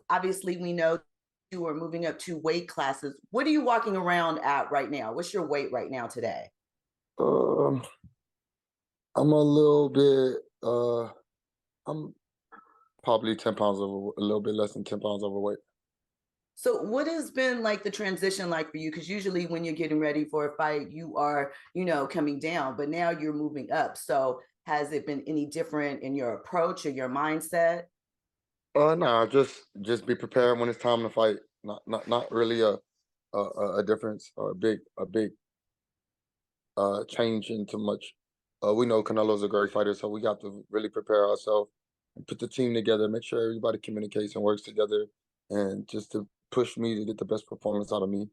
obviously we know you are moving up to weight classes. What are you walking around at right now? What's your weight right now today? Um, I'm a little bit, I'm probably 10 pounds over, a little bit less than 10 pounds overweight. So what has been like the transition like for you? Because usually when you're getting ready for a fight, you are, coming down, but now you're moving up. So has it been any different in your approach or your mindset? Nah, just be prepared when it's time to fight. Not really a difference or a big change into much. We know Canelo's a great fighter, so we got to really prepare ourselves and put the team together, make sure everybody communicates and works together, and just to push me to get the best performance out of me.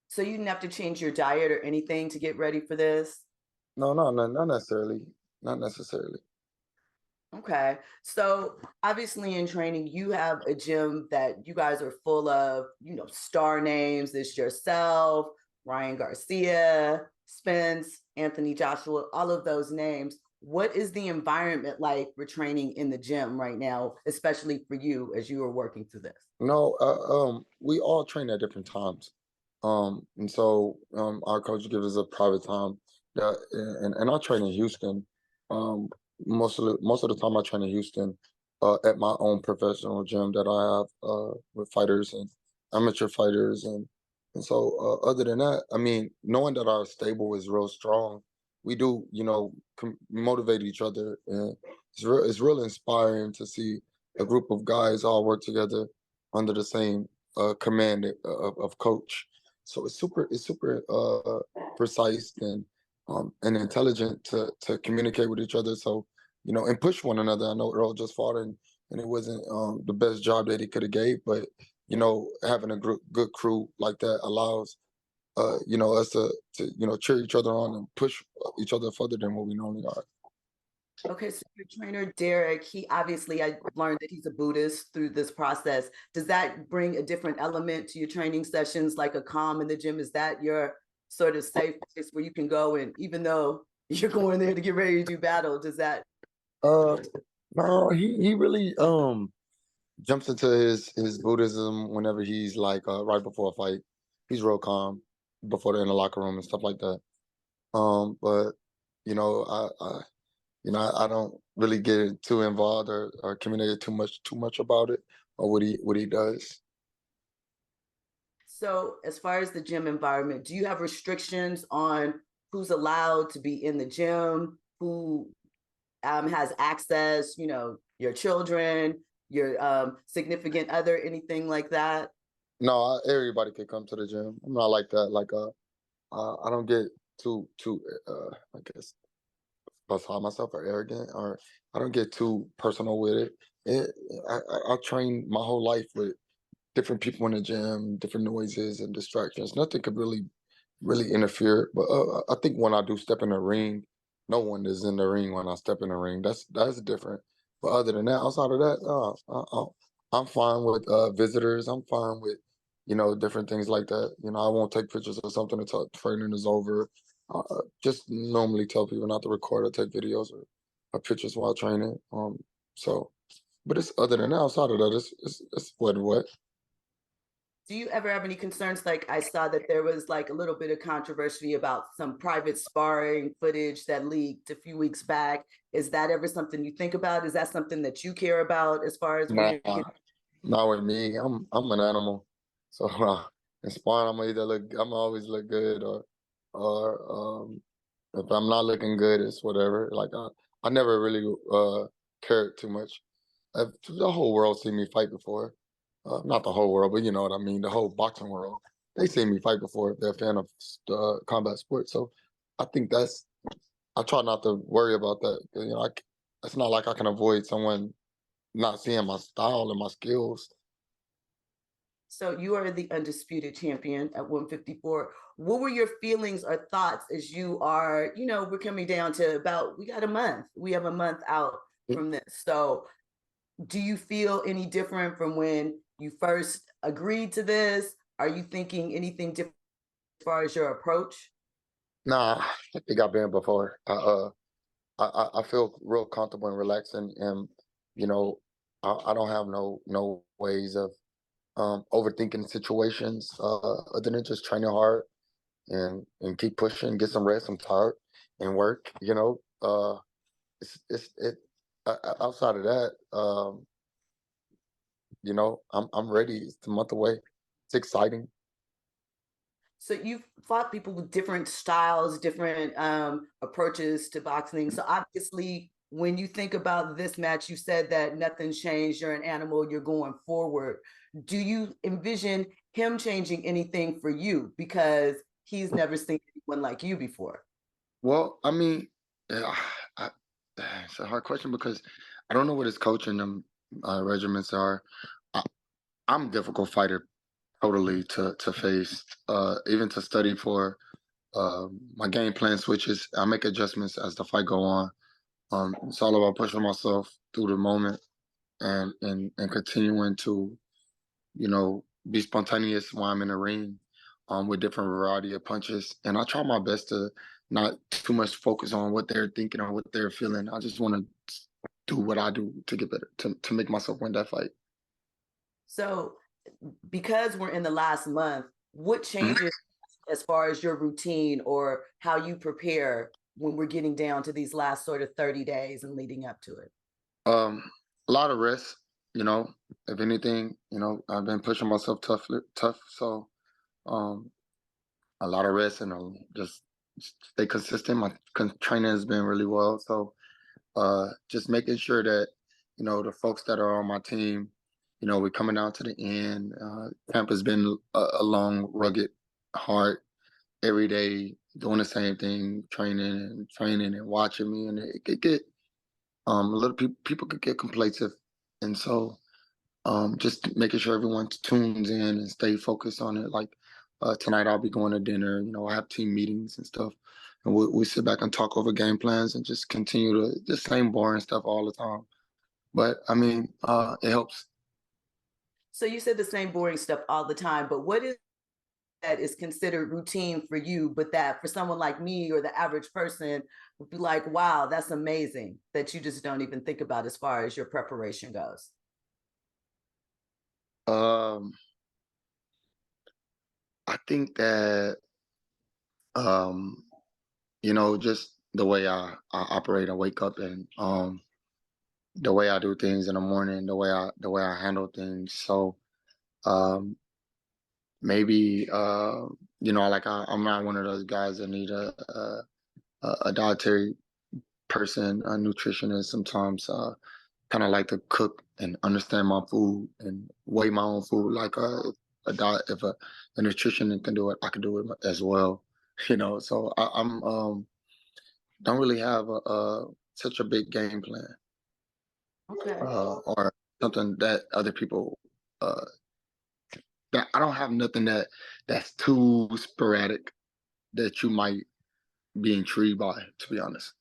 So you didn't have to change your diet or anything to get ready for this? No, no, no, not necessarily. Not necessarily. Okay. So obviously in training, you have a gym that you guys are full of, star names. It's yourself, Ryan Garcia, Spence, Anthony Joshua, all of those names. What is the environment like for training in the gym right now, especially for you as you are working through this? No, we all train at different times. And so our coach gives us a private time that, and I train in Houston. Um, most of the time I train in Houston, at my own professional gym that I have, with fighters and amateur fighters, and so other than that, I mean, knowing that our stable is real strong, we do, motivate each other, and it's real inspiring to see a group of guys all work together under the same command of coach. So it's super precise and intelligent to communicate with each other. So and push one another. I know Earl just fought and it wasn't the best job that he could have gave, but having a good crew like that allows us to cheer each other on and push each other further than what we normally are. Okay, so your trainer, Derek, he obviously, I learned that he's a Buddhist through this process. Does that bring a different element to your training sessions, like a calm in the gym? Is that your sort of safe place where you can go and even though you're going there to get ready to do battle, does that? Uh, no, he really jumps into his Buddhism whenever he's like right before a fight. He's real calm before they're in the locker room and stuff like that. But I don't really get too involved or communicate too much about it or what he does. So, as far as the gym environment, do you have restrictions on who's allowed to be in the gym, who has access, your children, your significant other, anything like that? No, everybody could come to the gym. I'm not like that. Like I don't get too I guess beside myself or arrogant, or I don't get too personal with it. it I trained my whole life with different people in the gym, different noises and distractions. Nothing could really interfere. But I think when I do step in the ring, no one is in the ring when I step in the ring. That's different. But other than that, outside of that, I'm fine with visitors. I'm fine with different things like that. I won't take pictures of something until training is over. Just normally tell people not to record or take videos or pictures while training. So, but it's other than that, outside of that, it's what. Do you ever have any concerns? Like I saw that there was like a little bit of controversy about some private sparring footage that leaked a few weeks back. Is that ever something you think about? Is that something that you care about as far as when Nah, you're getting? not with me. I'm an animal, so in sparring, I'm always look good, or if I'm not looking good, it's whatever. Like I never really cared too much. The whole world seen me fight before. Not the whole world, but you know what I mean. The whole boxing world, they seen me fight before if they're a fan of combat sports. So I think I try not to worry about that. It's not like I can avoid someone not seeing my style and my skills. So you are the undisputed champion at 154. What were your feelings or thoughts as you are, we're coming down to about, we got a month. We have a month out from this. So do you feel any different from when you first agreed to this? Are you thinking anything different as far as your approach? Nah, I think I've been before. I feel real comfortable and relaxing, and you know, I don't have no ways of overthinking situations other than just training hard and keep pushing, get some rest. I'm tired and work. It's it outside of that. I'm ready. It's a month away. It's exciting. So you've fought people with different styles, different approaches to boxing. So obviously, when you think about this match, you said that nothing's changed. You're an animal. You're going forward. Do you envision him changing anything for you because he's never seen anyone like you before? Well, I mean, yeah, I, it's a hard question because I don't know what his coaching regiments are. I, I'm a difficult fighter, totally to face, even to study for. My game plan switches. I make adjustments as the fight go on. It's all about pushing myself through the moment and continuing to be spontaneous while I'm in the ring, with different variety of punches. And I try my best to not too much focus on what they're thinking or what they're feeling. I just want to do what I do to get better, to make myself win that fight. So because we're in the last month, what changes as far as your routine or how you prepare when we're getting down to these last sort of 30 days and leading up to it? Um, a lot of rest, you know. If anything, I've been pushing myself tough. So, um, a lot of rest and just stay consistent. My training has been really well. So, just making sure that the folks that are on my team, we're coming down to the end. Camp has been a long, rugged, hard, every day doing the same thing, training and watching me, and it could get a little people could get complacent, and so just making sure everyone tunes in and stay focused on it. Like tonight, I'll be going to dinner. I have team meetings and stuff, and we sit back and talk over game plans and just continue to the same boring stuff all the time. But I mean, it helps. So you said the same boring stuff all the time, but what is that is considered routine for you, but that for someone like me or the average person would be like, wow, that's amazing that you just don't even think about as far as your preparation goes? Um, I think that um, just the way I operate, I wake up and the way I do things in the morning, the way I handle things. So um, maybe I'm not one of those guys that need a dietary person, a nutritionist. Sometimes kind of like to cook and understand my food and weigh my own food. Like a diet, if a nutritionist can do it, I can do it as well. So I'm don't really have a such a big game plan, Okay. or something that other people uh, that I don't have nothing that's too sporadic that you might be intrigued by, to be honest.